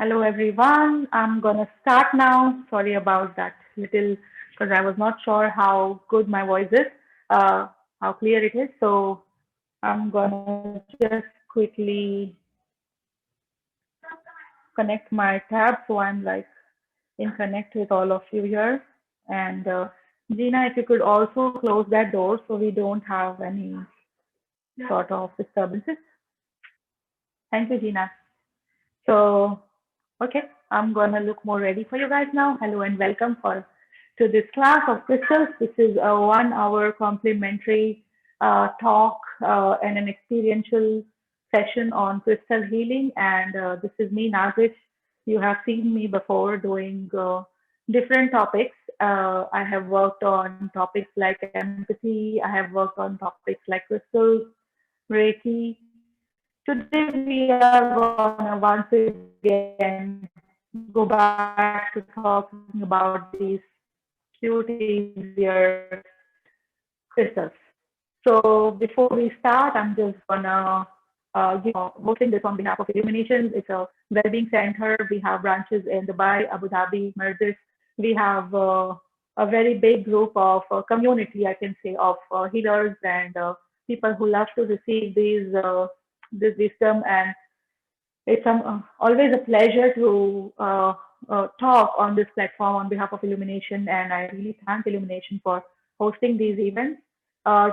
Hello everyone. I'm gonna start now. Sorry about that little because I was not sure how good my voice is, how clear it is. So I'm gonna just quickly connect my tab so I'm like in connect with all of you here. And Gina, if you could also close that door so we don't have any sort of disturbances. Thank you, Gina. So okay, I'm gonna look more ready for you guys now. Hello and welcome for to this class of crystals. This is a 1 hour complimentary talk and an experiential session on crystal healing. And this is me, Nazif. You have seen me before doing different topics. I have worked on topics like empathy. I have worked on topics like crystals, Reiki. Today we are gonna once again go back to talking about these cute, easier crystals. So before we start, I'm just gonna hosting this on behalf of Illuminations. It's a well-being center. We have branches in Dubai, Abu Dhabi, Maldives. We have a very big group of community, I can say, of healers and people who love to receive this wisdom. And it's always a pleasure to talk on this platform on behalf of Illumination, and I really thank Illumination for hosting these events.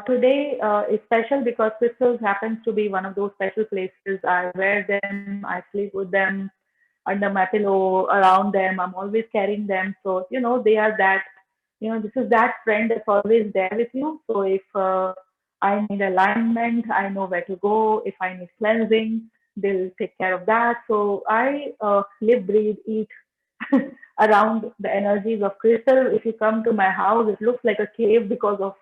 Today is special because crystals happens to be one of those special places. I wear them, I sleep with them under my pillow, around them. I'm always carrying them. So, they are that, this is that friend that's always there with you. So if I need alignment, I know where to go. If I need cleansing, they'll take care of that. So I live, breathe, eat around the energies of crystal. If you come to my house, it looks like a cave because of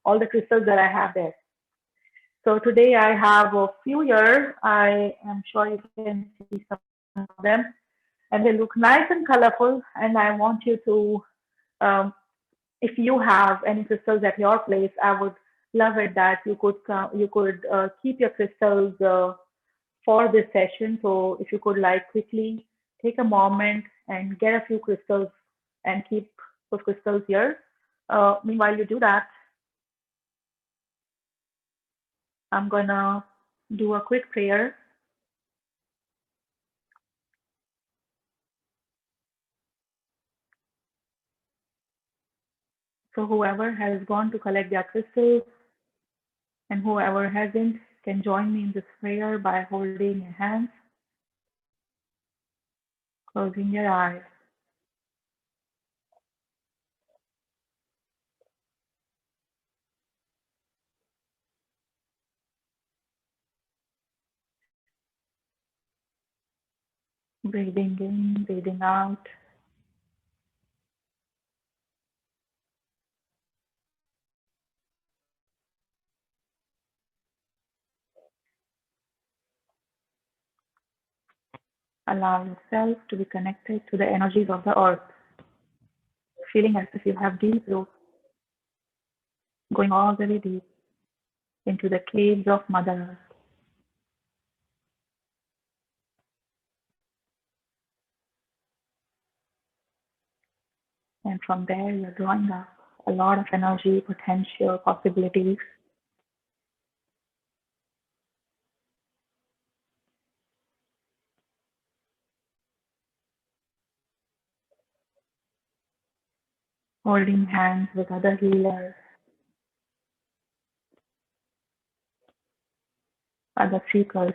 all the crystals that I have there. So today I have a few here. I am sure you can see some of them, and they look nice and colorful. And I want you to, um, if you have any crystals at your place, I would love it that you could keep your crystals for this session. So if you could like quickly take a moment and get a few crystals and keep those crystals here. Meanwhile, you do that. I'm gonna do a quick prayer. So whoever has gone to collect their crystals and whoever hasn't can join me in this prayer by holding your hands, closing your eyes, breathing in, breathing out. Allow yourself to be connected to the energies of the earth, feeling as if you have deep roots going all the way deep into the caves of Mother Earth. And from there, you're drawing up a lot of energy, potential, possibilities, holding hands with other healers, other seekers.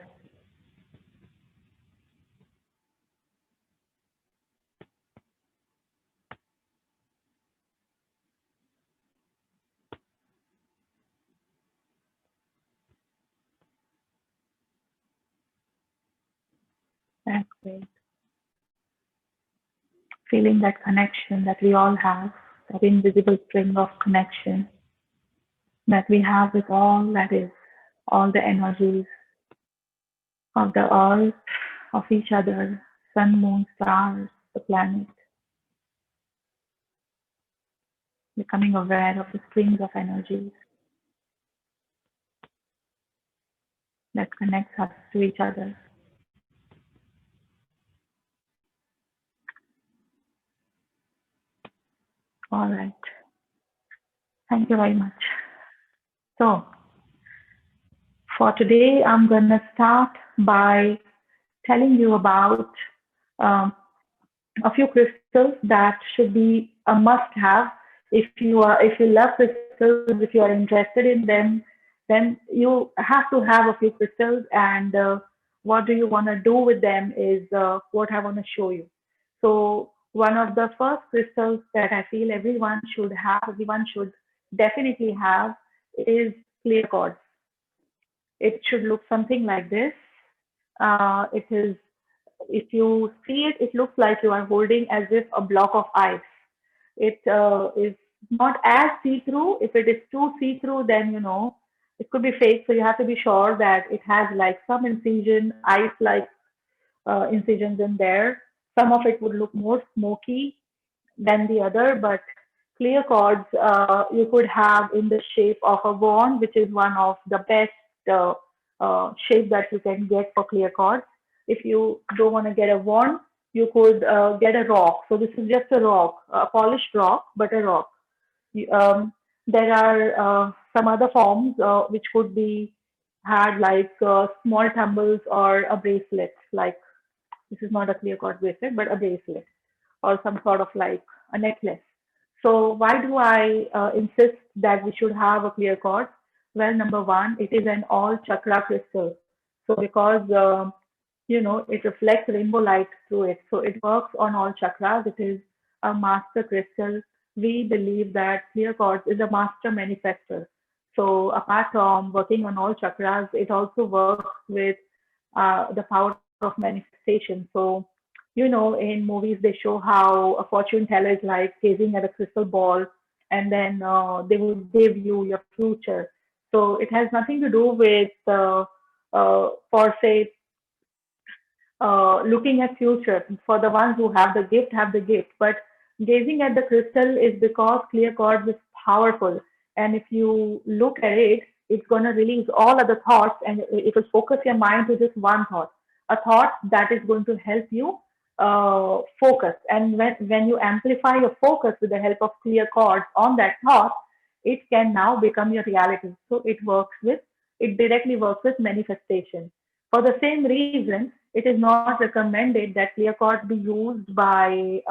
That's great. Feeling that connection that we all have, that invisible string of connection that we have with all that is, all the energies of the earth, of each other, sun, moon, stars, the planet, becoming aware of the strings of energies that connects us to each other. All right. Thank you very much. So, for today, I'm going to start by telling you about um, a few crystals that should be a must-have if you love crystals, if you are interested in them, then you have to have a few crystals. And what do you want to do with them is what I want to show you. So one of the first crystals that I feel everyone should definitely have is clear quartz. It should look something like this. It is, if you see it, it looks like you are holding as if a block of ice. It is not as see-through. If it is too see-through, then it could be fake. So you have to be sure that it has like some incision, ice-like incisions in there. Some of it would look more smoky than the other, but clear chords you could have in the shape of a wand, which is one of the best shape that you can get for clear chords. If you don't want to get a wand, you could get a rock. So this is just a rock, a polished rock, but a rock. There are some other forms which could be had like small tumbles or a bracelet. Like this is not a clear cord bracelet, but a bracelet or some sort of like a necklace. So why do I insist that we should have a clear cord? Well, number one, it is an all chakra crystal. So because it reflects rainbow light through it, so it works on all chakras. It is a master crystal. We believe that clear quartz is a master manifester. So apart from working on all chakras, it also works with the power of manifestation. So in movies they show how a fortune teller is like gazing at a crystal ball, and then they would give you your future. So it has nothing to do with for say looking at future. For the ones who have the gift, but gazing at the crystal is because clear quartz is powerful, and if you look at it, it's going to release all other thoughts, and it will focus your mind to just one thought, a thought that is going to help you focus. And when you amplify your focus with the help of clear quartz on that thought, it can now become your reality. So it directly works with manifestation. For the same reason, it is not recommended that clear quartz be used by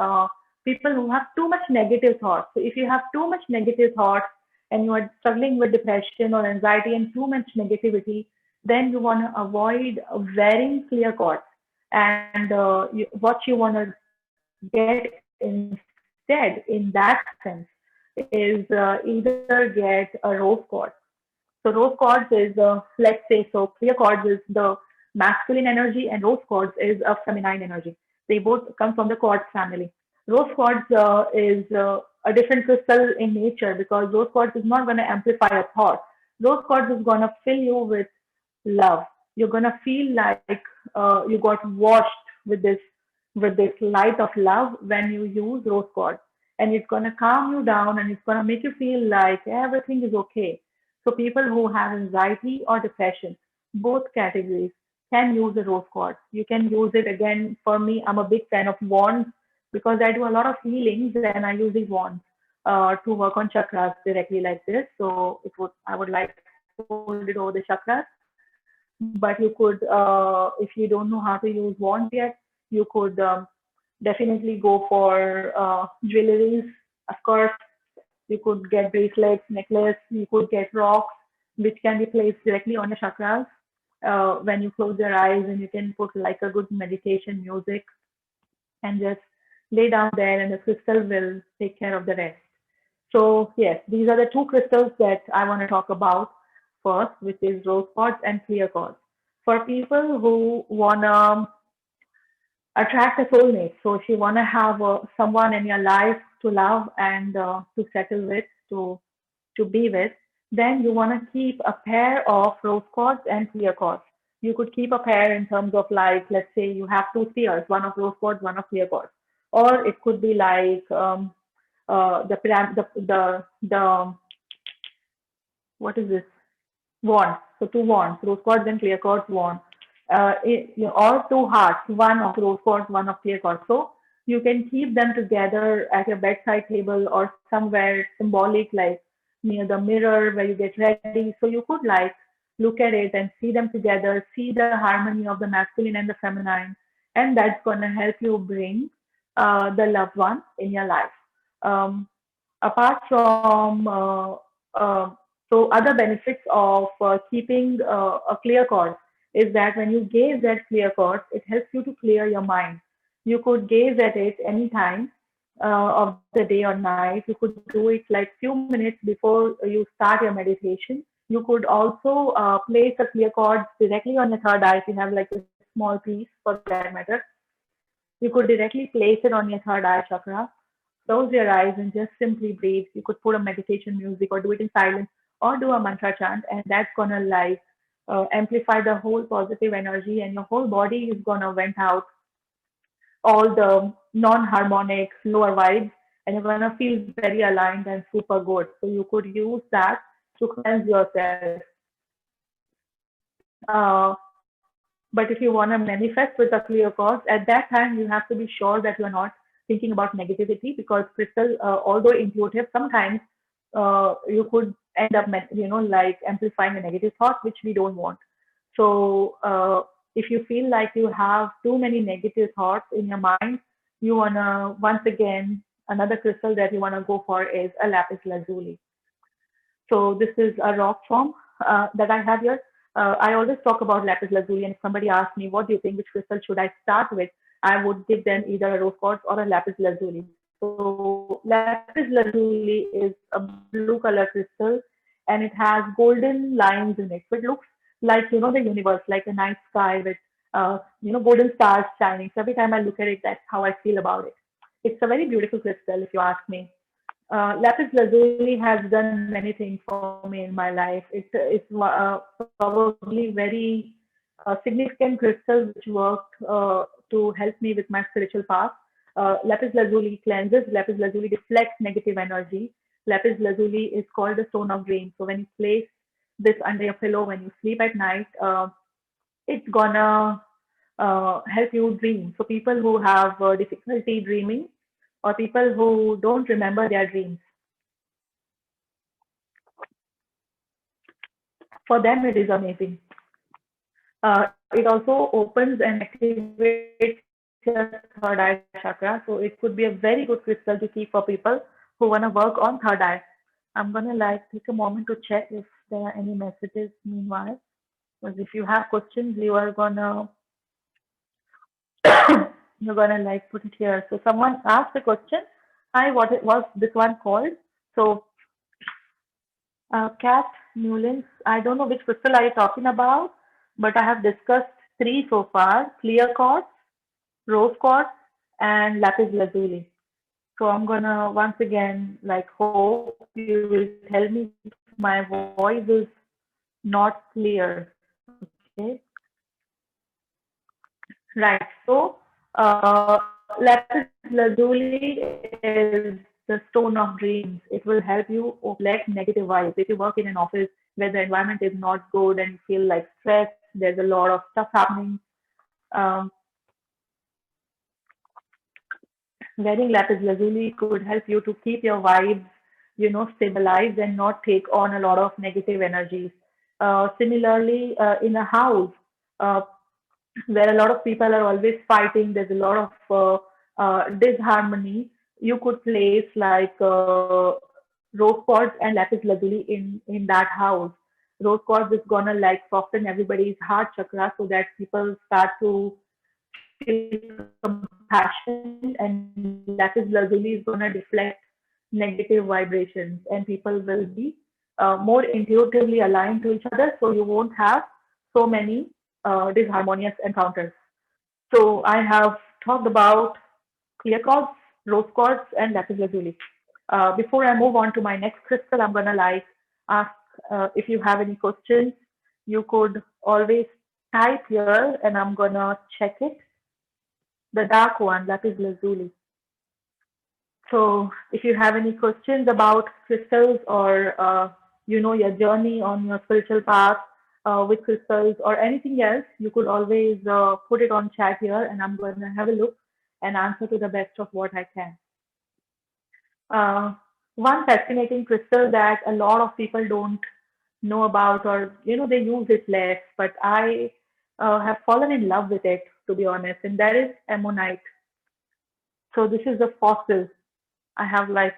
people who have too much negative thoughts. So if you have too much negative thoughts and you are struggling with depression or anxiety and too much negativity, then you want to avoid wearing clear quartz. And what you want to get instead in that sense is either get a rose quartz. So rose quartz is, let's say, so clear quartz is the masculine energy and rose quartz is a feminine energy. They both come from the quartz family. Rose quartz is a different crystal in nature because rose quartz is not going to amplify a thought. Rose quartz is going to fill you with love. You're going to feel like you got washed with this light of love when you use rose quartz, and it's going to calm you down and it's going to make you feel like everything is okay. So people who have anxiety or depression, both categories, can use the rose quartz. You can use it again. For me, I'm a big fan of wands because I do a lot of healings and I use these wands to work on chakras directly like this. So I would like to hold it over the chakras. But you could, if you don't know how to use wands yet, you could definitely go for jewelries. Of course, you could get bracelets, necklace, you could get rocks, which can be placed directly on your chakras when you close your eyes, and you can put like a good meditation music and just lay down there, and the crystal will take care of the rest. So yes, these are the two crystals that I want to talk about first, which is rose quartz and clear quartz. For people who wanna attract a soulmate. So if you want to have someone in your life to love and to settle with, to be with, then you want to keep a pair of rose quartz and clear quartz. You could keep a pair in terms of like, let's say you have two spheres, one of rose quartz, one of clear quartz, or it could be like the what is this wand? So two wands, rose quartz and clear quartz wand. Or two hearts, one of rose quartz, one of clear quartz. So You can keep them together at your bedside table or somewhere symbolic, like near the mirror where you get ready. So you could like look at it and see them together, see the harmony of the masculine and the feminine, and that's gonna help you bring the loved one in your life. Um, Apart from so other benefits of keeping a clear course is that when you gaze at clear course, it helps you to clear your mind. You could gaze at it any time of the day or night. You could do it like few minutes before you start your meditation. You could also place a clear cord directly on your third eye if you have like a small piece for that matter. You could directly place it on your third eye chakra, close your eyes and just simply breathe. You could put a meditation music or do it in silence or do a mantra chant, and that's gonna like amplify the whole positive energy, and your whole body is gonna vent out all the non-harmonic lower vibes, and you're gonna feel very aligned and super good. So you could use that to cleanse yourself. But if you want to manifest with a clear cause, at that time you have to be sure that you're not thinking about negativity, because crystal, although intuitive, sometimes you could end up, like amplifying a negative thought, which we don't want. So if you feel like you have too many negative thoughts in your mind, you wanna once again another crystal that you wanna go for is a lapis lazuli. So this is a rock form that I have here. I always talk about lapis lazuli, and if somebody asks me, what do you think, which crystal should I start with? I would give them either a rose quartz or a lapis lazuli. So lapis lazuli is a blue color crystal, and it has golden lines in it. So it looks like, the universe, like a night sky with, golden stars shining. So every time I look at it, that's how I feel about it. It's a very beautiful crystal, if you ask me. Lapis lazuli has done many things for me in my life. It's probably very significant crystal which worked to help me with my spiritual path. Lapis lazuli cleanses. Lapis lazuli deflects negative energy. Lapis lazuli is called the stone of dreams. So when you place this under your pillow when you sleep at night, it's gonna help you dream. So people who have difficulty dreaming or people who don't remember their dreams, for them it is amazing. It also opens and activates your third eye chakra. So it could be a very good crystal to keep for people who want to work on third eye. I'm gonna like take a moment to check if there are any messages meanwhile. Because if you have questions, you're gonna like put it here. So someone asked a question. Hi, what it was this one called? So Cat Newlands, I don't know which crystal are you talking about, but I have discussed three so far: clear quartz, rose quartz, and lapis lazuli. So I'm gonna once again like hope you will tell me if my voice is not clear. Okay, right. So lapis lazuli is the stone of dreams. It will help you reflect negative vibes. If you work in an office where the environment is not good and you feel like stressed, there's a lot of stuff happening. Um, Wearing lapis lazuli could help you to keep your vibes, stabilized and not take on a lot of negative energies. Similarly, in a house uh, where a lot of people are always fighting, there's a lot of disharmony. You could place like rose quartz and lapis lazuli in that house. Rose quartz is gonna like soften everybody's heart chakra so that people start to feel compassion, and lapis lazuli is gonna deflect negative vibrations, and people will be more intuitively aligned to each other, so you won't have so many disharmonious encounters. So I have talked about clear quartz, rose quartz, and lapis lazuli. Before I move on to my next crystal, I'm gonna like ask if you have any questions. You could always type here, and I'm gonna check it. The dark one, lapis lazuli. So if you have any questions about crystals or your journey on your spiritual path with crystals or anything else, you could always put it on chat here, and I'm going to have a look and answer to the best of what I can. Uh, One fascinating crystal that a lot of people don't know about, or they use it less, but I have fallen in love with it, to be honest, and that is ammonite. So this is a fossil. I have like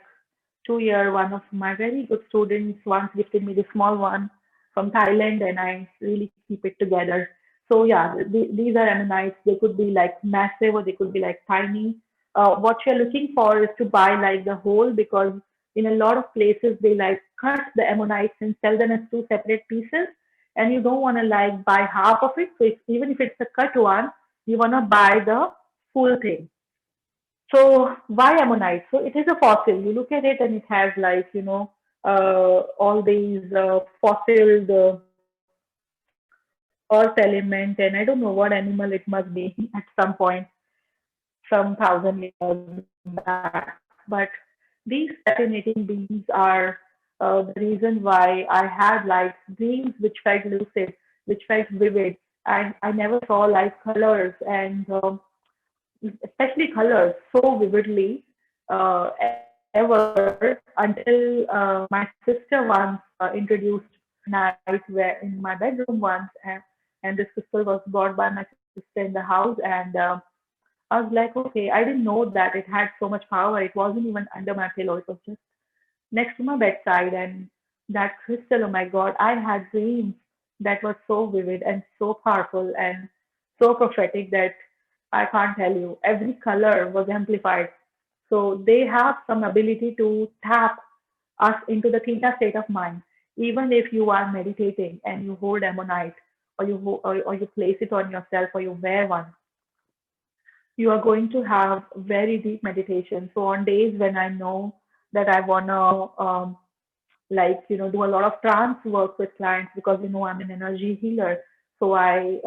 2 year. One of my very good students once gifted me the small one from Thailand, and I really keep it together. So yeah, these are ammonites. They could be like massive or they could be like tiny. What you're looking for is to buy like the whole, because in a lot of places they like cut the ammonites and sell them as two separate pieces, and you don't want to like buy half of it. So even if it's a cut one, you want to buy the full thing. So why ammonite? So it is a fossil. You look at it and it has like, all these fossiled earth element, and I don't know what animal it must be at some point, some thousand years back. But these fascinating beings are the reason why I had like dreams which felt lucid, which felt vivid. I never saw like colors and especially colors so vividly ever until my sister once introduced night where in my bedroom once, and this crystal was brought by my sister in the house, and I was like, okay, I didn't know that it had so much power. It wasn't even under my pillow. It was just next to my bedside, and that crystal, oh my God, I had dreams that were so vivid and so powerful and so prophetic that I can't tell you. Every color was amplified. So they have some ability to tap us into the theta state of mind. Even if you are meditating and you hold ammonite, or you place it on yourself, or you wear one, you are going to have very deep meditation. So on days when I know that I wanna like do a lot of trance work with clients, because I'm an energy healer, so I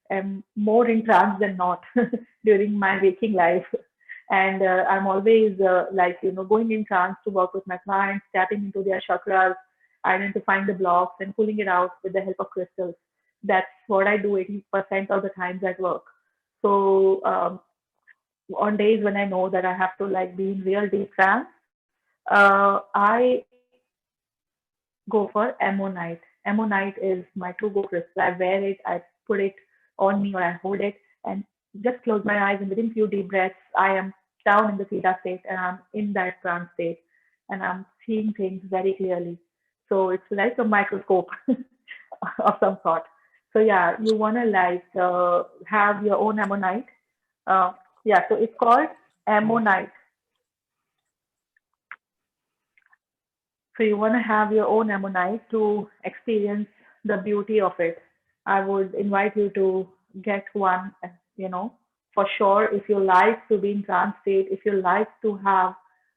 am more in trance than not during my waking life. And I'm always like going in trance to work with my clients, tapping into their chakras, identifying the blocks and pulling it out with the help of crystals. That's what I do 80% of the times at work. So on days when I know that I have to like be in real deep trance, I go for ammonite. Ammonite is my to-go crystal. I wear it, I put it on me, or I hold it and just close my eyes, and within few deep breaths, I am down in the theta state and I'm in that trance state, and I'm seeing things very clearly. So it's like a microscope of some sort. So yeah, you wanna like have your own ammonite. Uh, yeah, so it's called ammonite. So you want to have your own ammonite to experience the beauty of it. I would invite you to get one, you know, for sure. If you like to be in trance state, if you like to have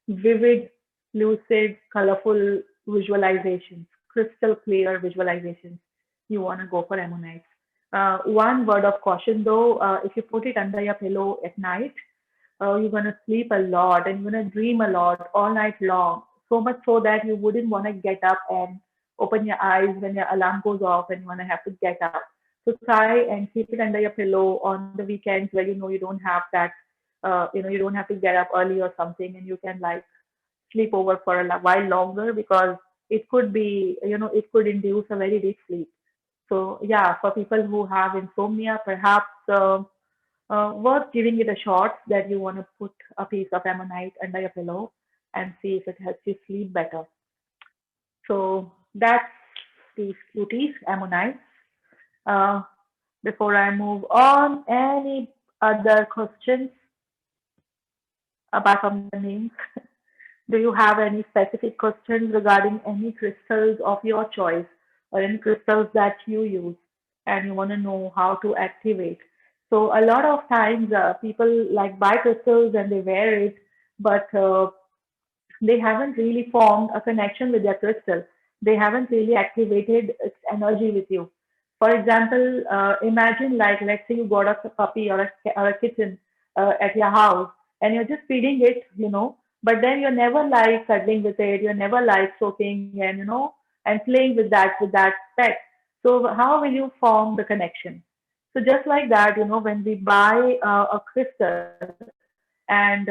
vivid, lucid, colorful visualizations, crystal clear visualizations, you want to go for ammonite. One word of caution though, if you put it under your pillow at night, you're going to sleep a lot and you're going to dream a lot all night long. So much so that you wouldn't want to get up and open your eyes when your alarm goes off and you want to have to get up. So try and keep it under your pillow on the weekends where you don't have that, you don't have to get up early or something, and you can like sleep over for a while longer, because it could be, it could induce a very deep sleep. So yeah, for people who have insomnia, perhaps worth giving it a shot, that you want to put a piece of ammonite under your pillow and see if it helps you sleep better. So that's these cuties, ammonite. Uh, Before I move on, any other questions apart from the names? Do you have any specific questions regarding any crystals of your choice, or any crystals that you use and you want to know how to activate? So a lot of times people like buy crystals and they wear it, but they haven't really formed a connection with their crystal. They haven't really activated its energy with you. For example, imagine like let's say you got a puppy or a kitten at your house, and you're just feeding it, but then you're never like cuddling with it, you're never like stroking and and playing with that pet. So how will you form the connection? So just like that, when we buy a crystal, and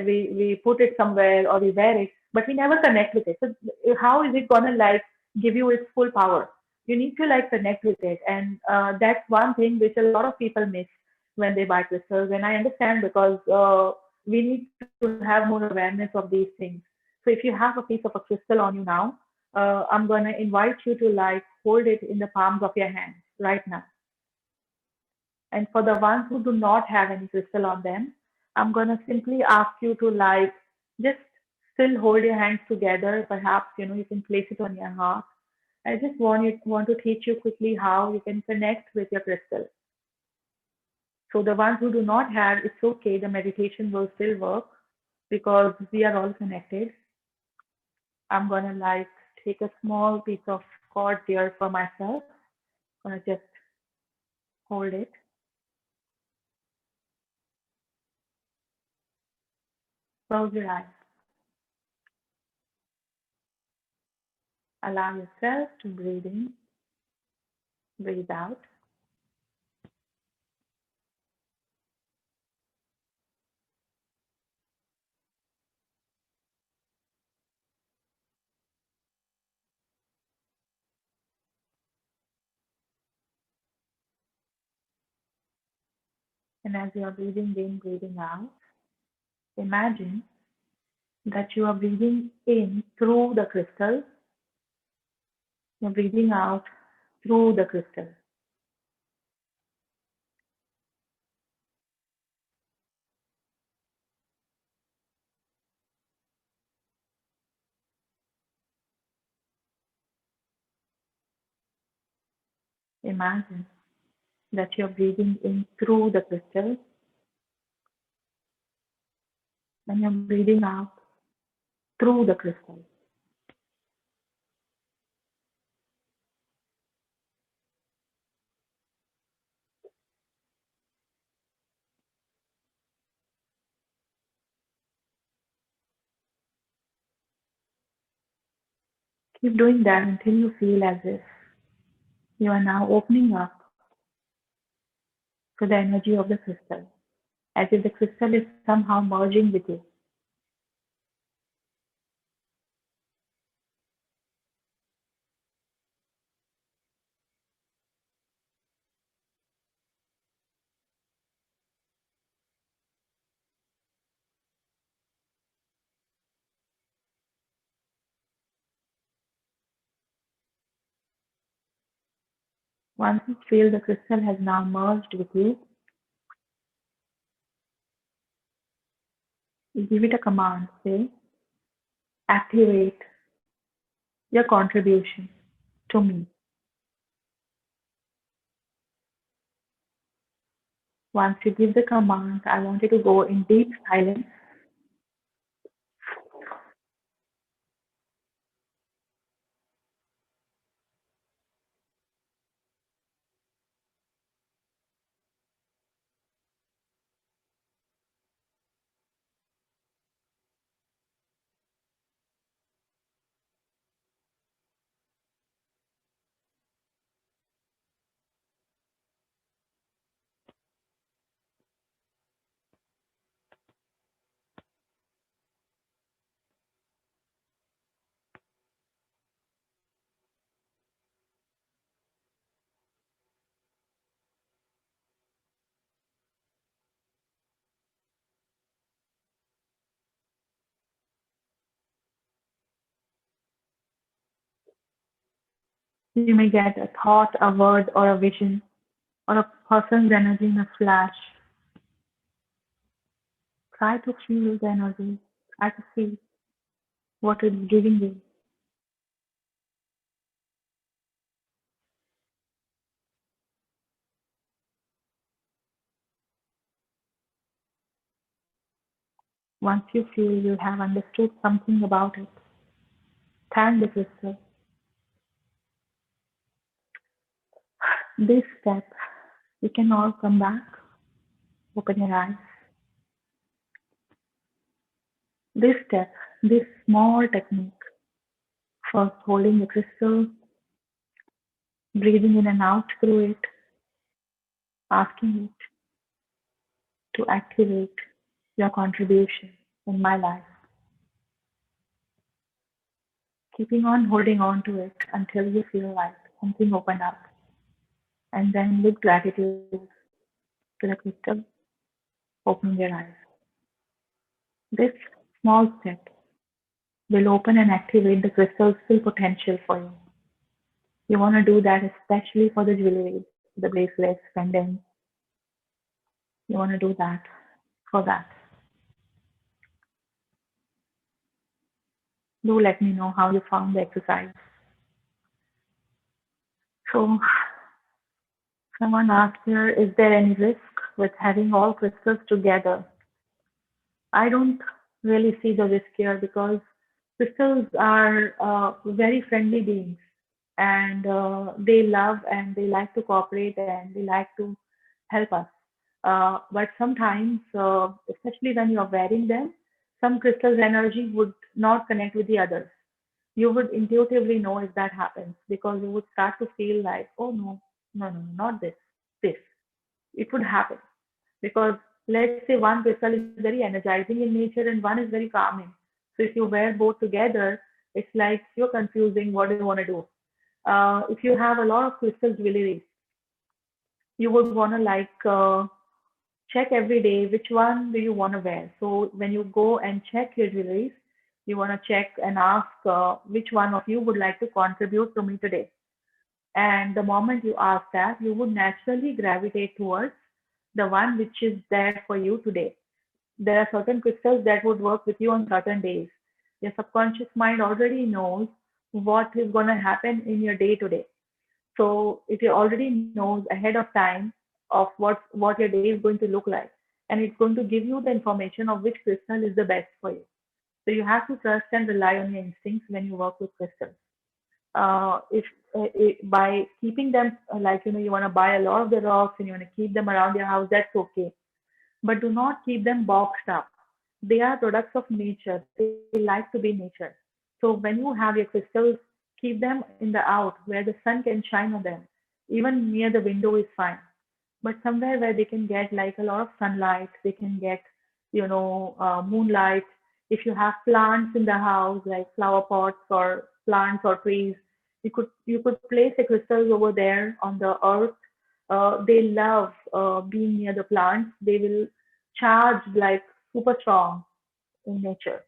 we put it somewhere or we wear it, but we never connect with it. So how is it gonna like give you its full power? You need to like connect with it, and that's one thing which a lot of people miss when they buy crystals. And I understand because we need to have more awareness of these things. So if you have a piece of a crystal on you now, I'm gonna invite you to like hold it in the palms of your hands right now. And for the ones who do not have any crystal on them, I'm going to simply ask you to like just still hold your hands together. Perhaps, you can place it on your heart. I just want to teach you quickly how you can connect with your crystal. So the ones who do not have, it's okay. The meditation will still work because we are all connected. I'm going to like take a small piece of cord here for myself. I'm going to just hold it. Close your eyes. Allow yourself to breathe in, breathe out. And as you are breathing in, breathing out, imagine that you are breathing in through the crystal, you're breathing out through the crystal. Imagine that you're breathing in through the crystal and you're breathing out through the crystal. Keep doing that until you feel as if you are now opening up to the energy of the crystal, as if the crystal is somehow merging with you. Once you feel the crystal has now merged with you, you give it a command, say, activate your contribution to me. Once you give the command, I want you to go in deep silence. You may get a thought, a word, or a vision, or a person's energy in a flash. Try to feel the energy. Try to see what it's giving you. Once you feel you have understood something about it, thank the crystal. This step, you can all come back, open your eyes. This step, this small technique, first holding the crystal, breathing in and out through it, asking it to activate your contribution in my life, keeping on holding on to it until you feel like something opened up, and then with gratitude to the crystal, opening your eyes. This small step will open and activate the crystal's full potential for you. You want to do that especially for the jewelry, the bracelets, pendants. You want to do that for that. Do let me know how you found the exercise. So, someone asked here, is there any risk with having all crystals together? I don't really see the risk here because crystals are very friendly beings, and they love and they like to cooperate and they like to help us. But sometimes, especially when you're wearing them, some crystals' energy would not connect with the others. You would intuitively know if that happens because you would start to feel like, oh no, no, no, not this, this. It would happen because let's say one crystal is very energizing in nature and one is very calming. So if you wear both together, it's like you're confusing what do you want to do. If you have a lot of crystal jewelry, you would want to check every day which one do you want to wear. So when you go and check your jewelries, you want to check and ask which one of you would like to contribute to me today. And the moment you ask that, you would naturally gravitate towards the one which is there for you today. There are certain crystals that would work with you on certain days. Your subconscious mind already knows what is going to happen in your day today. So it already knows ahead of time of what your day is going to look like, and it's going to give you the information of which crystal is the best for you. So you have to trust and rely on your instincts when you work with crystals. If by keeping them you want to buy a lot of the rocks and you want to keep them around your house, that's okay, but do not keep them boxed up. They are products of nature. They like to be nature. So when you have your crystals, keep them in the out where the sun can shine on them. Even near the window is fine. But somewhere where they can get like a lot of sunlight, they can get, moonlight. If you have plants in the house, like flower pots or plants or trees, you could place the crystals over there on the earth. They love being near the plants. They will charge like super strong in nature.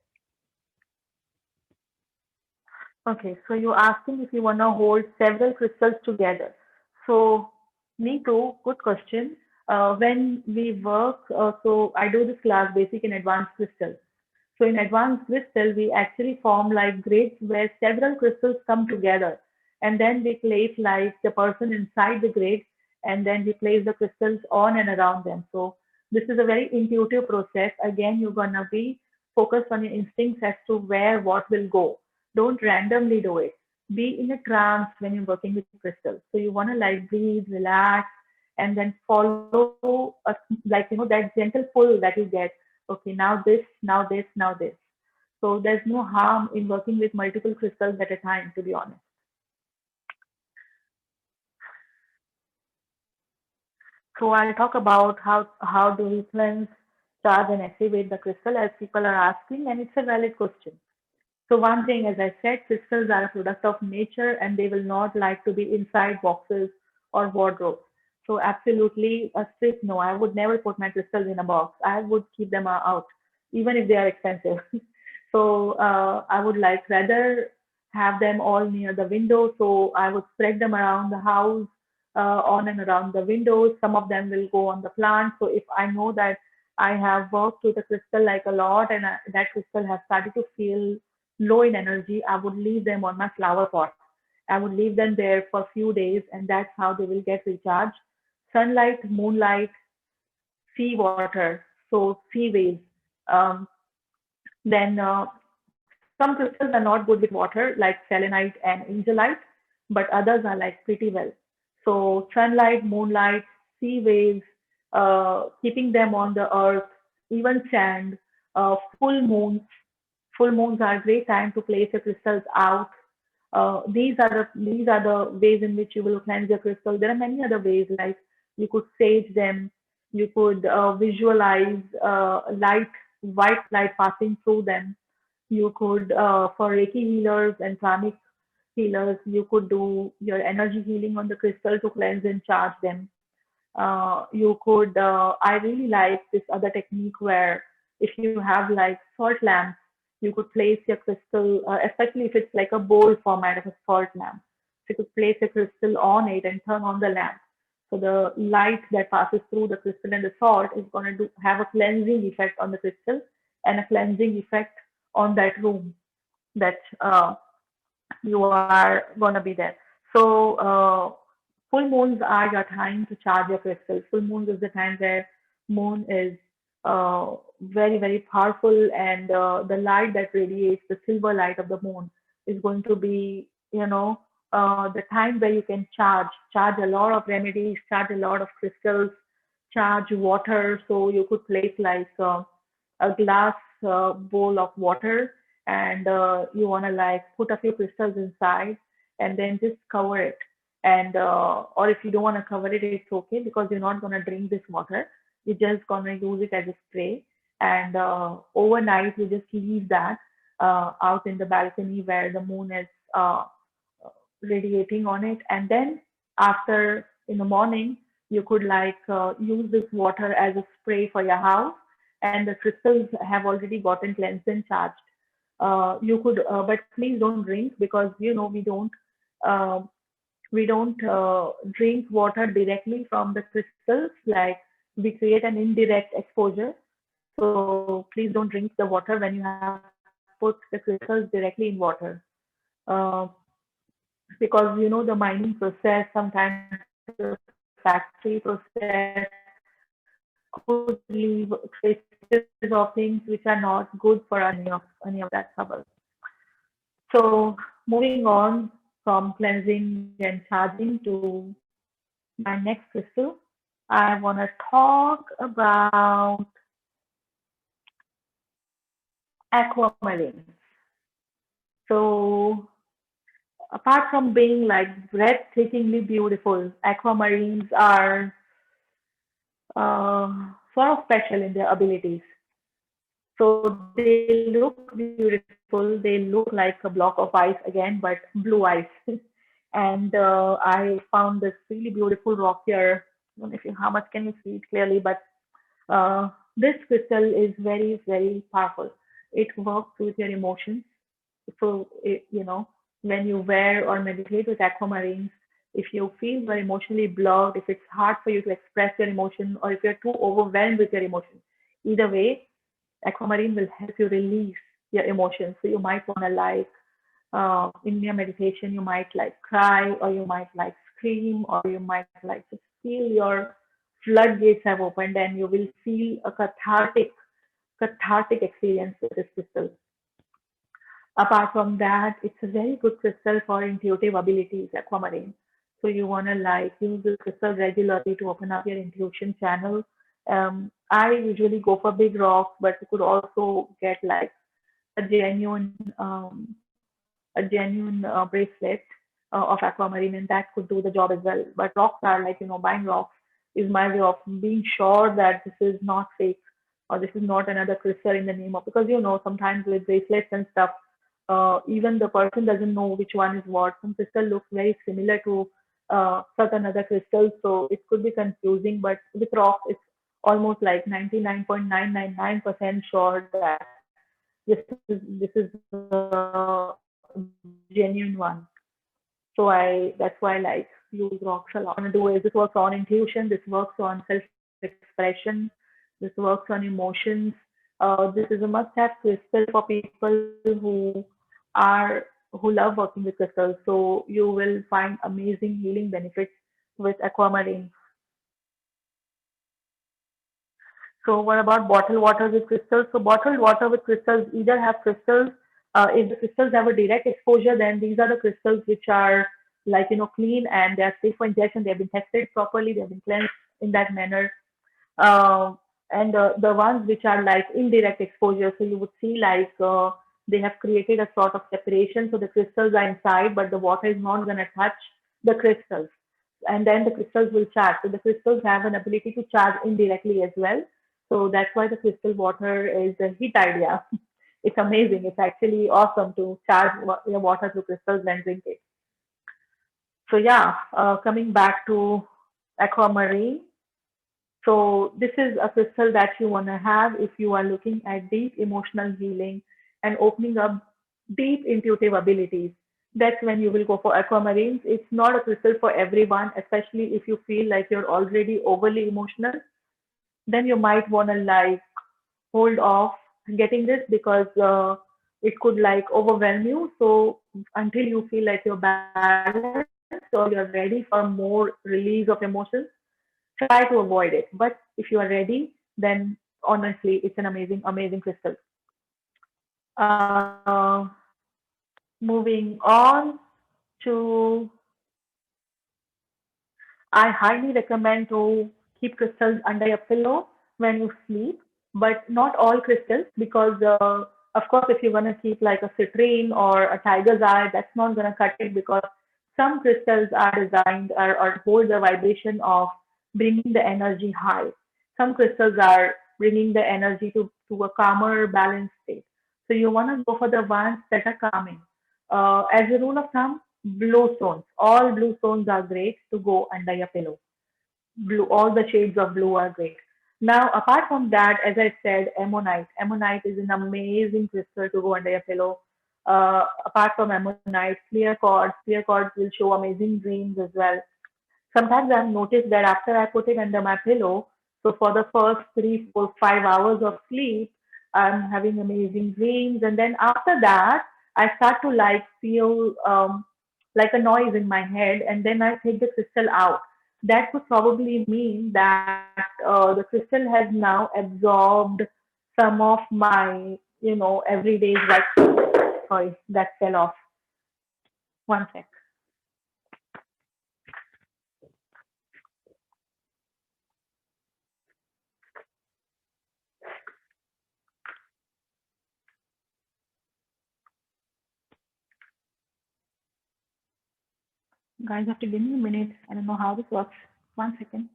Okay, so you're asking if you want to hold several crystals together. So, me too, good question. When we work, so I do this class, basic and advanced crystals. So in advanced crystal, we actually form like grids where several crystals come together, and then we place like the person inside the grid, and then we place the crystals on and around them. So this is a very intuitive process. Again, you're gonna be focused on your instincts as to where what will go. Don't randomly do it. Be in a trance when you're working with crystals. So you wanna like breathe, relax, and then follow that gentle pull that you get. Okay, now this, now this, now this. So there's no harm in working with multiple crystals at a time, to be honest. So I'll talk about how do we cleanse, charge, and activate the crystal as people are asking, and it's a valid question. So one thing, as I said, crystals are a product of nature and they will not like to be inside boxes or wardrobes. So absolutely a strict no. I would never put my crystals in a box. I would keep them out, even if they are expensive. So I would like rather have them all near the window. So I would spread them around the house, on and around the windows. Some of them will go on the plant. So if I know that I have worked with a crystal like a lot and that crystal has started to feel low in energy, I would leave them on my flower pot. I would leave them there for a few days, and that's how they will get recharged. Sunlight, moonlight, sea water, so sea waves. Um, then some crystals are not good with water, like selenite and angelite, but others are like pretty well. So sunlight, moonlight, sea waves, keeping them on the earth, even sand, full moons. Full moons are a great time to place your crystals out. These are the ways in which you will cleanse your crystal. There are many other ways, like you could sage them. You could visualize white light passing through them. You could, for Reiki healers and pranic healers, you could do your energy healing on the crystal to cleanse and charge them. You could, I really like this other technique where if you have like salt lamps, you could place your crystal, especially if it's like a bowl format of a salt lamp. So you could place a crystal on it and turn on the lamp. So the light that passes through the crystal and the salt is going to have a cleansing effect on the crystal and a cleansing effect on that room that you are going to be there. So, full moons are your time to charge your crystals. Full moons is the time where moon is very, very powerful, and the light that radiates, the silver light of the moon, is going to be, the time where you can charge a lot of remedies, charge a lot of crystals, charge water. So you could place like a glass bowl of water, and you want to like put a few crystals inside and then just cover it. And or if you don't want to cover it, it's okay because you're not going to drink this water. You're just going to use it as a spray. And overnight, you just leave that out in the balcony where the moon is radiating on it. And then after in the morning, you could like use this water as a spray for your house, and the crystals have already gotten cleansed and charged. You could, but please don't drink because uh, we don't drink water directly from the crystals. Like we create an indirect exposure. So please don't drink the water when you have put the crystals directly in water. Uh, because the mining process, sometimes the factory process could leave traces of things which are not good for us to drink and any of that trouble. So moving on from cleansing and charging to my next crystal, I want to talk about aquamarine. So apart from being like breathtakingly beautiful, aquamarines are sort of special in their abilities. So they look beautiful. They look like a block of ice again, but blue ice. And I found this really beautiful rock here. I don't know if how much can you see it clearly, but this crystal is very, very powerful. It works with your emotions. So, when you wear or meditate with aquamarines, if you feel very emotionally blocked, if it's hard for you to express your emotion, or if you're too overwhelmed with your emotion, either way, aquamarine will help you release your emotions. So you might want to like in your meditation, you might like cry, or you might like scream, or you might like just feel your floodgates have opened, and you will feel a cathartic experience with this crystal. Apart from that, it's a very good crystal for intuitive abilities, aquamarine. So you want to like use this crystal regularly to open up your intuition channel. I usually go for big rocks, but you could also get like a genuine bracelet of aquamarine, and that could do the job as well. But rocks are like, buying rocks is my way of being sure that this is not fake, or this is not another crystal in the name of, because sometimes with bracelets and stuff, even the person doesn't know which one is what. Some crystal looks very similar to certain other crystals, so it could be confusing. But with rocks, it's almost like 99.999% sure that this is the genuine one. So that's why I like use rocks a lot. What I want to do is this works on intuition, this works on self-expression, this works on emotions. This is a must-have crystal for people are who love working with crystals. So you will find amazing healing benefits with aquamarine. So what about bottled water with crystals? So bottled water with crystals either have crystals. If the crystals have a direct exposure, then these are the crystals which are like clean and they are safe for ingestion. They have been tested properly. They have been cleansed in that manner. Uh, and the ones which are like indirect exposure, so you would see like they have created a sort of separation. So the crystals are inside, but the water is not going to touch the crystals. and then the crystals will charge. So the crystals have an ability to charge indirectly as well. So that's why the crystal water is a hit idea. It's amazing. It's actually awesome to charge your water through crystals and drink it. So yeah, coming back to aquamarine. So this is a crystal that you want to have if you are looking at deep emotional healing and opening up deep intuitive abilities. That's when you will go for aquamarines. It's not a crystal for everyone, especially if you feel like you're already overly emotional. Then you might want to like hold off getting this because it could like overwhelm you. So until you feel like you're balanced or you're ready for more release of emotions, try to avoid it. But if you are ready, then honestly, it's an amazing, amazing crystal. Uh, moving on to, I highly recommend to keep crystals under your pillow when you sleep, but not all crystals because, of course, if you're going to keep like a citrine or a tiger's eye, that's not going to cut it because some crystals are designed or hold the vibration of bringing the energy high. Some crystals are bringing the energy to a calmer, balanced state. So you want to go for the ones that are calming. As a rule of thumb, blue stones. All blue stones are great to go under your pillow. Blue, all the shades of blue are great. Now, apart from that, as I said, ammonite. Ammonite is an amazing crystal to go under your pillow. Apart from ammonite, clear quartz. Clear quartz will show amazing dreams as well. Sometimes I've noticed that after I put it under my pillow, so for the first 3, 4, 5 hours of sleep, I'm having amazing dreams. And then after that, I start to like feel like a noise in my head, and then I take the crystal out. That could probably mean that the crystal has now absorbed some of my, everyday like, sorry, that fell off. One sec. Guys, have to give me a minute. I don't know how this works. One second.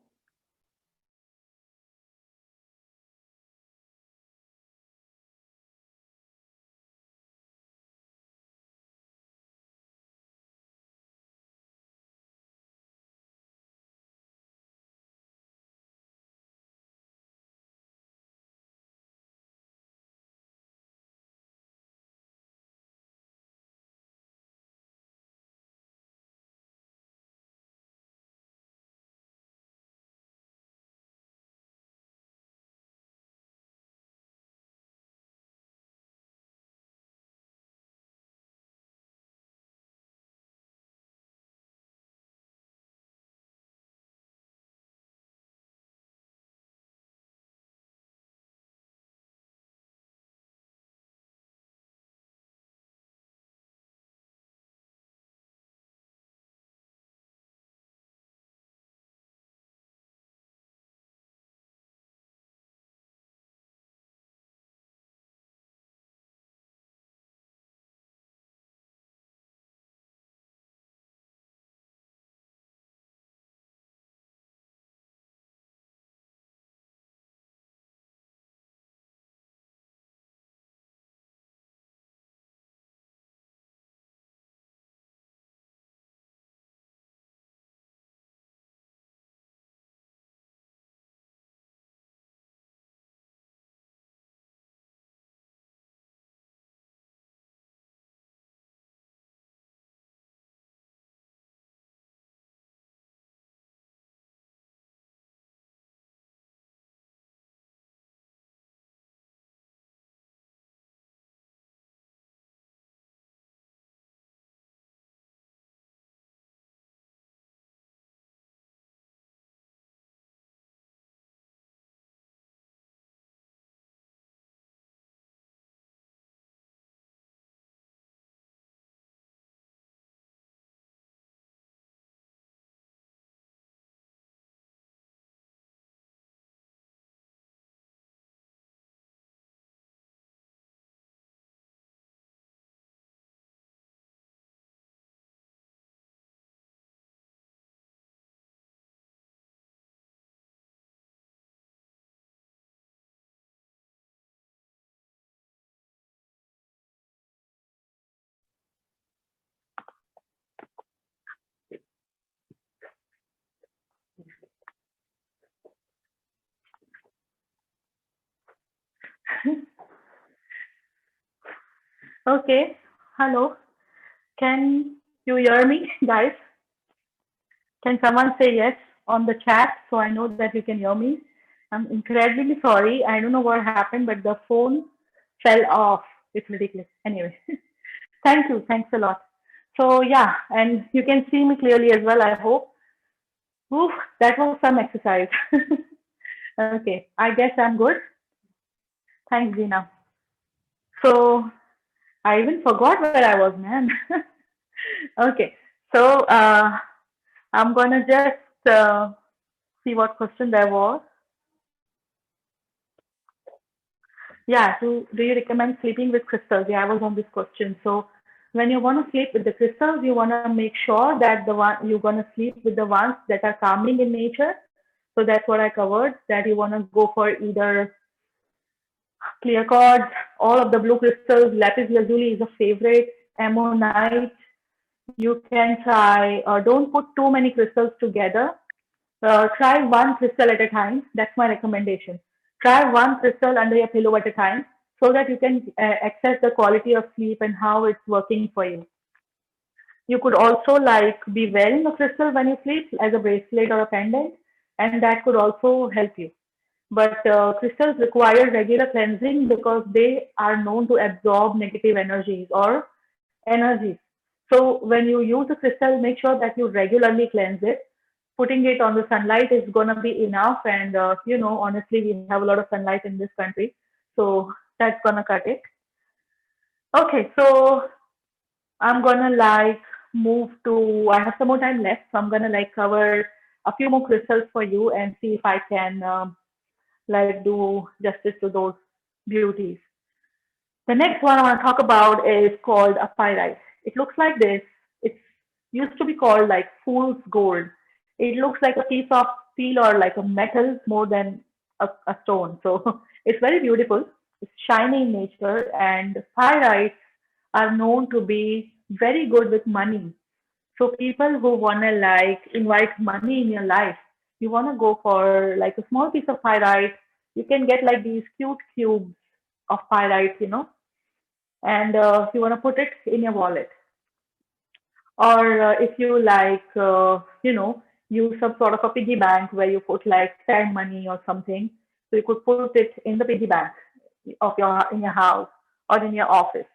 Okay. Hello. Can you hear me, guys? Can someone say yes on the chat so I know that you can hear me? I'm incredibly sorry. I don't know what happened, but the phone fell off. It's ridiculous. Anyway, thank you. Thanks a lot. So, yeah, and you can see me clearly as well, I hope. Oof, that was some exercise. Okay, I guess I'm good. Thanks, Gina. So, I even forgot where I was, man. Okay, so I'm gonna just see what question there was. Yeah, do you recommend sleeping with crystals? Yeah, I was on this question. So when you want to sleep with the crystals, you want to make sure that the one you're going to sleep with the ones that are calming in nature. So that's what I covered. That you want to go for either clear quartz, all of the blue crystals. Lapis lazuli is a favorite. Ammonite. You can try. Don't put too many crystals together. Try one crystal at a time. That's my recommendation. Try one crystal under your pillow at a time so that you can access the quality of sleep and how it's working for you. You could also like be wearing a crystal when you sleep as a bracelet or a pendant, and that could also help you. But crystals require regular cleansing because they are known to absorb negative energies or energies. So when you use a crystal, make sure that you regularly cleanse it. Putting it on the sunlight is gonna be enough, and honestly, we have a lot of sunlight in this country, so that's gonna cut it. Okay, so I'm gonna like move to. I have some more time left, so I'm gonna like cover a few more crystals for you and see if I can like do justice to those beauties. The next one I want to talk about is called a pyrite. It looks like this. It used to be called like fool's gold. It looks like a piece of steel or like a metal more than a stone. So it's very beautiful. It's shiny in nature, and pyrites are known to be very good with money. So people who wanna like invite money in your life, you wanna go for like a small piece of pyrite. You can get like these cute cubes of pyrite, and you want to put it in your wallet. Or if you like, use some sort of a piggy bank where you put like spare money or something. So you could put it in the piggy bank of your in your house or in your office.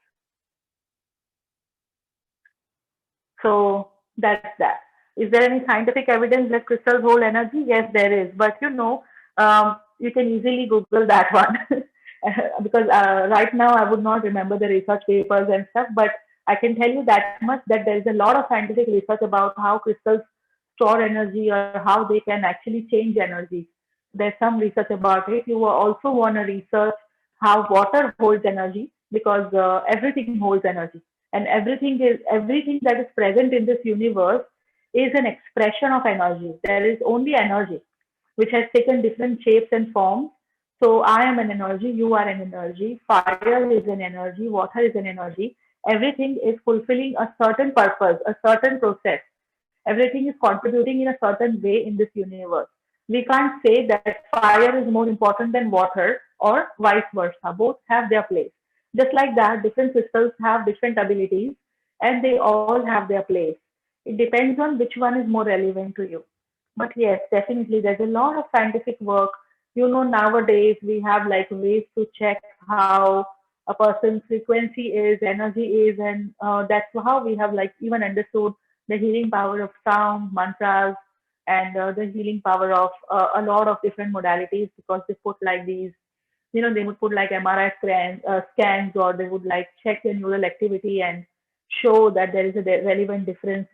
So that's that. Is there any scientific evidence that crystals hold energy? Yes, there is. But you can easily Google that one because right now I would not remember the research papers and stuff. But I can tell you that much that there is a lot of scientific research about how crystals store energy or how they can actually change energy. There's some research about it. You will also want to research how water holds energy because everything holds energy, and everything that is present in this universe is an expression of energy. There is only energy which has taken different shapes and forms. So I am an energy, you are an energy, fire is an energy, water is an energy. Everything is fulfilling a certain purpose, a certain process. Everything is contributing in a certain way in this universe. We can't say that fire is more important than water or vice versa. Both have their place. Just like that, different crystals have different abilities and they all have their place. It depends on which one is more relevant to you. But yes, definitely, there's a lot of scientific work. Nowadays we have like ways to check how a person's frequency is, energy is, and that's how we have like even understood the healing power of sound, mantras, and the healing power of a lot of different modalities because they put like these, they would put like MRI scans or they would like check your neural activity and show that there is a relevant difference,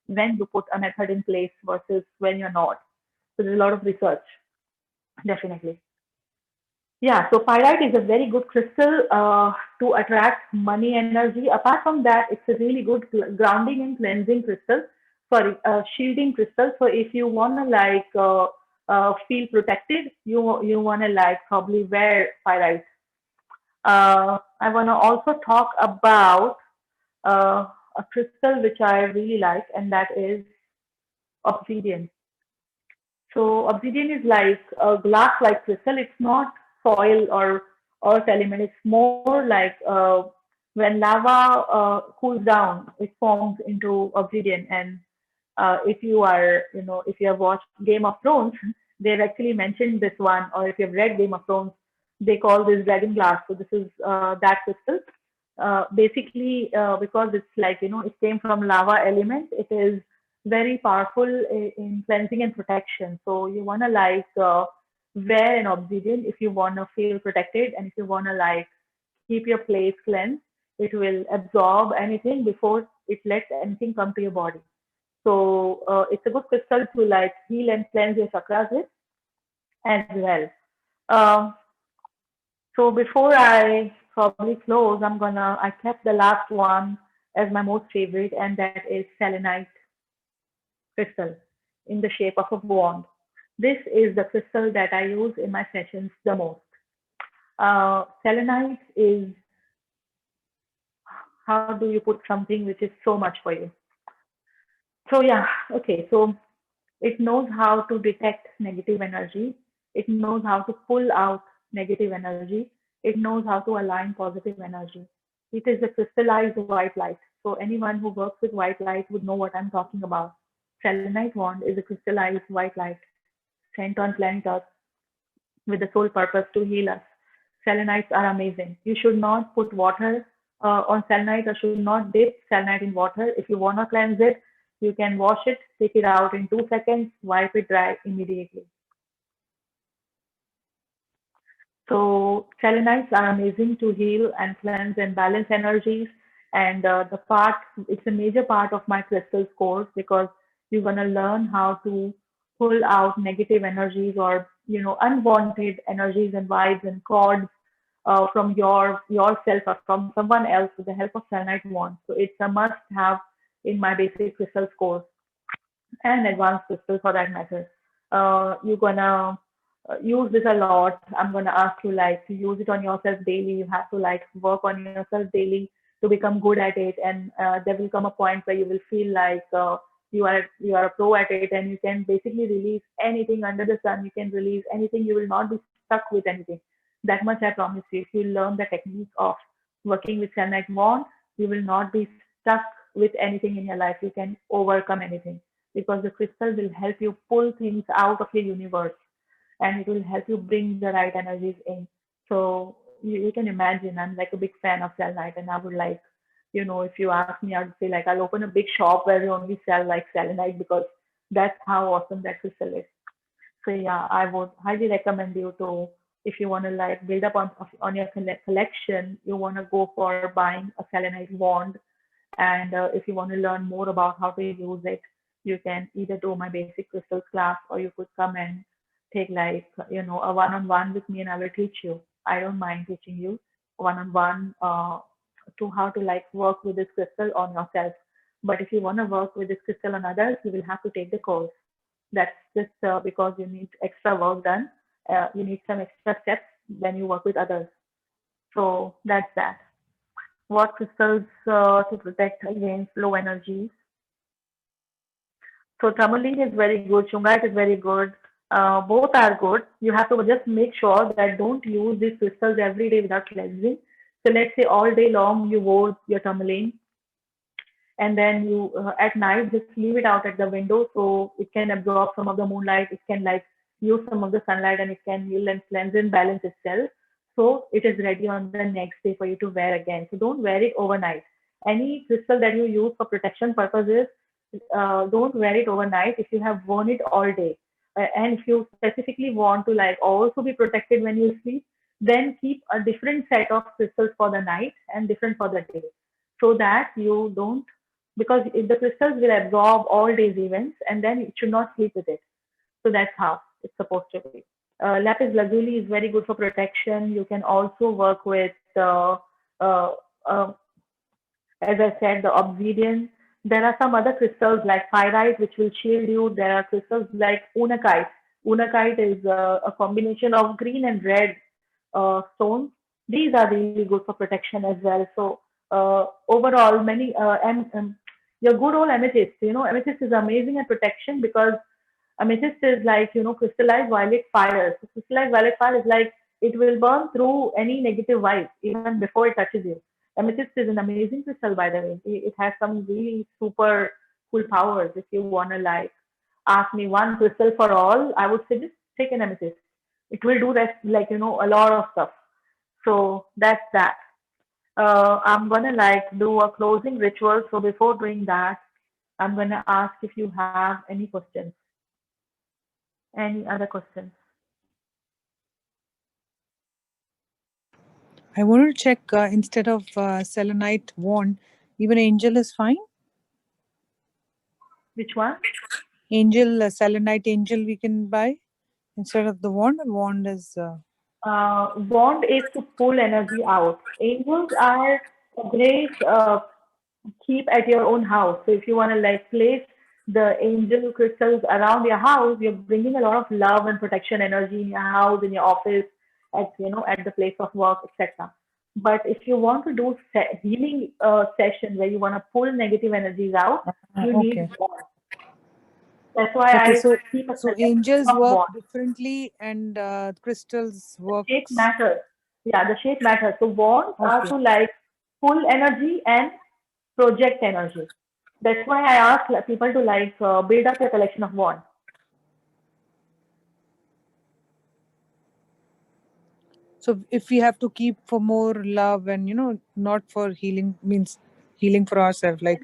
when you put a method in place versus when you're not. So there's a lot of research, definitely. Yeah, so pyrite is a very good crystal to attract money energy. Apart from that, it's a really good grounding and cleansing crystal. Sorry, shielding crystal. So if you wanna like feel protected, you wanna like probably wear pyrite. I wanna also talk about a crystal which I really like, and that is obsidian. So obsidian is like a glass-like crystal. It's not foil or or element. It's more like when lava cools down, it forms into obsidian. And if you are, if you have watched Game of Thrones, they've actually mentioned this one, or if you've read Game of Thrones, they call this dragon glass. So this is that crystal. Basically, because it's like, it came from lava element, it is very powerful in cleansing and protection. So you want to like wear an obsidian if you want to feel protected, and if you want to like keep your place cleansed, it will absorb anything before it lets anything come to your body. So it's a good crystal to like heal and cleanse your chakras with as well. Um, so before I probably close, I kept the last one as my most favorite, and that is selenite crystal in the shape of a wand. This is the crystal that I use in my sessions the most. Selenite is, how do you put something which is so much for you? So yeah, okay. So it knows how to detect negative energy. It knows how to pull out negative energy. It knows how to align positive energy. It is a crystallized white light. So anyone who works with white light would know what I'm talking about. Selenite wand is a crystallized white light sent on planet Earth with the sole purpose to heal us. Selenites are amazing. You should not put water on selenite, or should not dip selenite in water. If you want to cleanse it, you can wash it, take it out in 2 seconds, wipe it dry immediately. So selenites are amazing to heal and cleanse and balance energies. And it's a major part of my crystals course, because you're gonna learn how to pull out negative energies, or unwanted energies and vibes and cords from yourself or from someone else with the help of selenite wand. So it's a must have in my basic crystals course, and advanced crystals for that matter. You're gonna use this a lot. I'm gonna ask you like to use it on yourself daily. You have to like work on yourself daily to become good at it, and there will come a point where you will feel like you are a pro at it, and you can basically release anything under the sun. You can release anything. You will not be stuck with anything. That much I promise you. If you learn the technique of working with selenite wand, you will not be stuck with anything in your life. You can overcome anything, because the crystal will help you pull things out of your universe, and it will help you bring the right energies in. So you can imagine, I'm like a big fan of selenite, and I would like, if you ask me, I would say like I'll open a big shop where we only sell like selenite, because that's how awesome that crystal is. So yeah, I would highly recommend you to, if you want to like build up on your collection, you want to go for buying a selenite wand. And if you want to learn more about how to use it, you can either do my basic crystals class, or you could come and take like, a one-on-one with me, and I will teach you. I don't mind teaching you one-on-one to how to like work with this crystal on yourself. But if you want to work with this crystal on others, you will have to take the course. That's just because you need extra work done. You need some extra steps when you work with others. So that's that. What crystals to protect against low energies? So tourmaline is very good, shungite is very good. Both are good. You have to just make sure that don't use these crystals every day without cleansing. So let's say all day long you wore your tourmaline, and then you at night just leave it out at the window so it can absorb some of the moonlight. It can like use some of the sunlight, and it can heal and cleanse and balance itself. So it is ready on the next day for you to wear again. So don't wear it overnight. Any crystal that you use for protection purposes, don't wear it overnight if you have worn it all day. And if you specifically want to like also be protected when you sleep, then keep a different set of crystals for the night and different for the day, so that you don't, because if the crystals will absorb all day's events, and then it should not sleep with it. So that's how it's supposed to be. Lapis lazuli is very good for protection. You can also work with uh, uh, as I said, the obsidian. There are some other crystals like pyrite, which will shield you. There are crystals like unakite. Unakite is a combination of green and red stones. These are really good for protection as well. So overall, your good old amethyst. Amethyst is amazing at protection, because amethyst is like, crystallized violet fire. So crystallized violet fire is like it will burn through any negative vibe even before it touches you. Amethyst is an amazing crystal, by the way. It has some really super cool powers. If you wanna like ask me one crystal for all, I would say just take an amethyst. It will do that, like a lot of stuff. So that's that. I'm gonna like do a closing ritual. So before doing that, I'm gonna ask if you have any questions. Any other questions? I wanted to check instead of selenite wand, even angel is fine. Which one? Angel, selenite angel we can buy instead of the wand. Wand is Wand is to pull energy out. Angels are a great keep at your own house. So if you want to like place the angel crystals around your house, you're bringing a lot of love and protection energy in your house, in your office, at the place of work, etc. But if you want to do healing session where you want to pull negative energies out, you okay. need wand. That's why Okay, I so keep a so suggestion angels of work wand. differently and crystals Shape works. matters. Yeah, the shape matters. So wands are Okay. to like pull energy and project energy. That's why I ask people to like build up a collection of wands. So if we have to keep for more love and not for healing, means healing for ourselves, like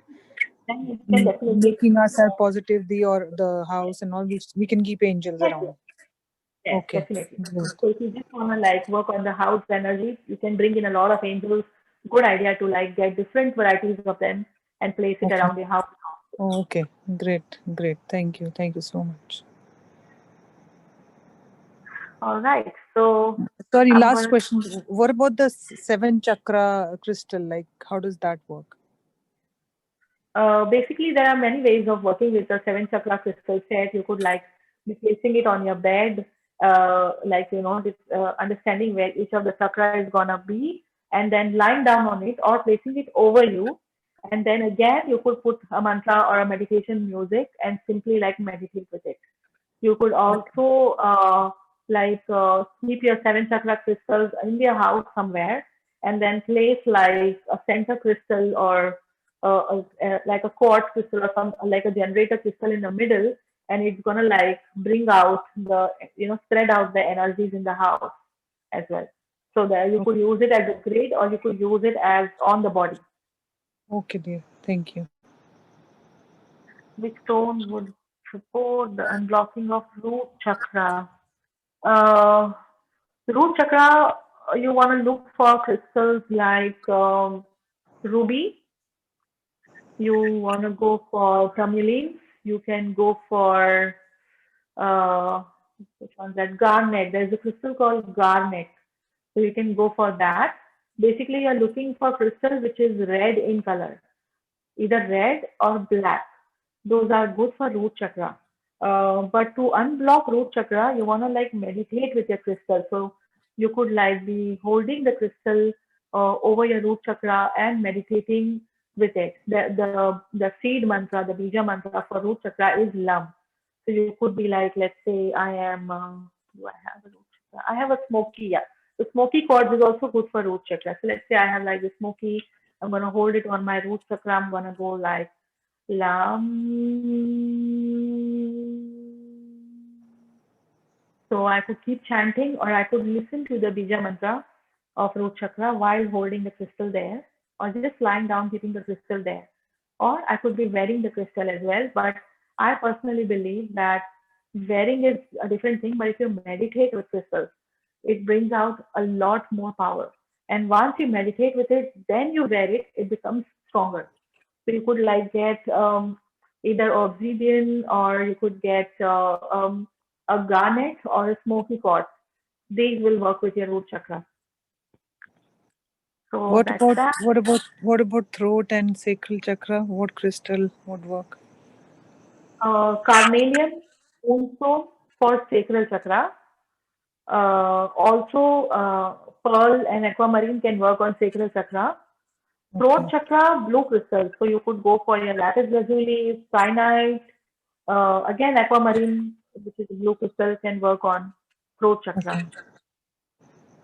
Then you can definitely making ourselves positive, the the house and all, we can keep angels yes, yes, around. yes, Okay, definitely. great. So if you just wanna like work on the house energy, you can bring in a lot of angels. Good idea to like get different varieties of them and place it Okay. around your house. Oh, okay, great. Thank you so much. All right. So Sorry, I'm last gonna question. What about the seven chakra crystal? Like, how does that work? Basically, there are many ways of working with the seven chakra crystal set. You could like be placing it on your bed, like this, understanding where each of the chakra is gonna be, and then lying down on it or placing it over you. And then again, you could put a mantra or a meditation music and simply like meditate with it. You could Okay. also keep your seven chakra crystals in your house somewhere, and then place like a center crystal or like a quartz crystal or some like a generator crystal in the middle, and it's gonna like bring out the spread out the energies in the house as well. So there you could Okay. use it as a grid or you could use it as on the body. Okay, dear. Thank you. Which stone would support the unblocking of root chakra? Uh, Root chakra, you want to look for crystals like ruby. You want to go for tourmaline. You can go for uh, which one's that? Garnet. There's a crystal called garnet. So you can go for that. Basically, you're looking for crystal which is red in color, either red or black. Those are good for root chakra. But to unblock root chakra, you want to like meditate with your crystal. So you could like be holding the crystal over your root chakra and meditating with it. The seed mantra, the bija mantra for root chakra is lam. So you could be like, let's say I am. Do I have a root chakra? I have a smoky. Yeah, the smoky quartz is also good for root chakra. So let's say I have like the smoky. I'm gonna hold it on my root chakra. I'm gonna go like Lam. So I could keep chanting or I could listen to the Bija mantra of root chakra while holding the crystal there, or just lying down keeping the crystal there. Or I could be wearing the crystal as well. But I personally believe that wearing is a different thing, but if you meditate with crystals, it brings out a lot more power. And once you meditate with it, then you wear it, it becomes stronger. So you could like get either obsidian or you could get a garnet or a smoky quartz. These will work with your root chakra. So What that's about that. throat and sacral chakra? What crystal would work? Carnelian, moonstone for sacral chakra. Also, pearl and aquamarine can work on sacral chakra. Throat Okay. chakra, blue crystals. So you could go for your lapis lazuli, cyanite. Again, aquamarine, which is a blue crystal, can work on throat chakra. Okay.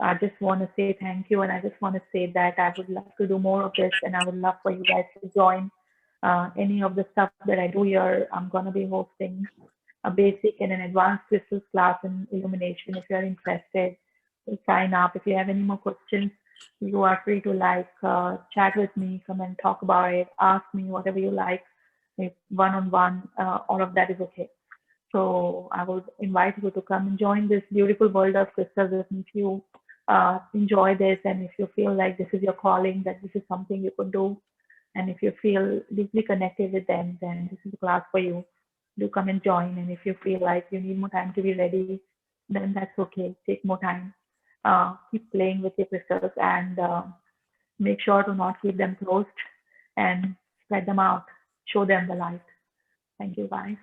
I just want to say thank you, and I just want to say that I would love to do more of this, and I would love for you guys to join any of the stuff that I do here. I'm going to be hosting a basic and an advanced crystals class in illumination. If you're interested, to sign up. If you have any more questions, you are free to chat with me, come and talk about it, ask me whatever you like. If one-on-one, all of that is okay. So I would invite you to come and join this beautiful world of crystals with me. If you enjoy this and if you feel like this is your calling, that this is something you could do, and if you feel deeply connected with them, then this is the class for you. Do come and join. And if you feel like you need more time to be ready, then that's okay. Take more time. Keep playing with your crystals and make sure to not keep them closed and spread them out. Show them the light. Thank you, guys.